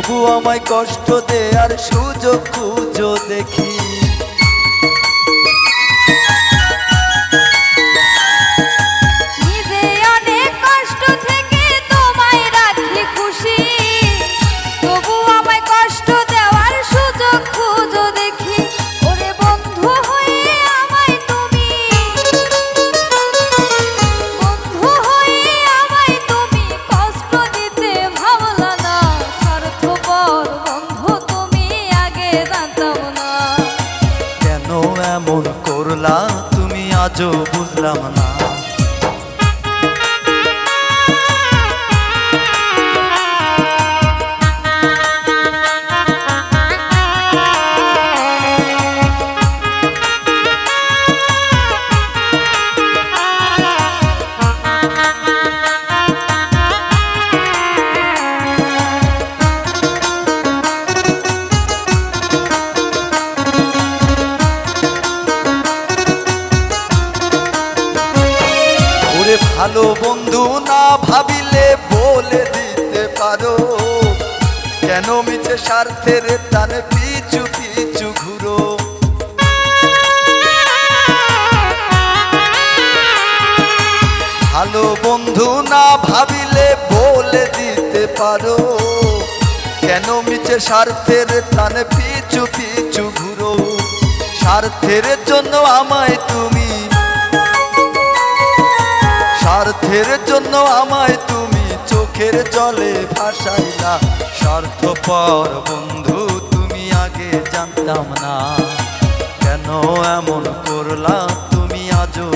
তবু আমায় কষ্ট দেয়ার সুযোগ খুঁজো দেখি। এমন করলা তুমি আজও বুঝলাম না। ভালো বন্ধু না ভাবিলে বলে দিতে পারো, কেন মিছে স্বার্থের টানে পিছু পিছু ঘুরো। ভালো বন্ধু না ভাবিলে বলে দিতে পারো, কেন মিছে স্বার্থের টানে পিছু পিছু ঘুরো। স্বার্থের জন্য আমায় তুমি, স্বার্থের জন্য আমায় তুমি চোখের জলে ভাসাইলা। স্বার্থপর বন্ধু তুমি আগে জানতাম না, কেন এমন করলা তুমি আজও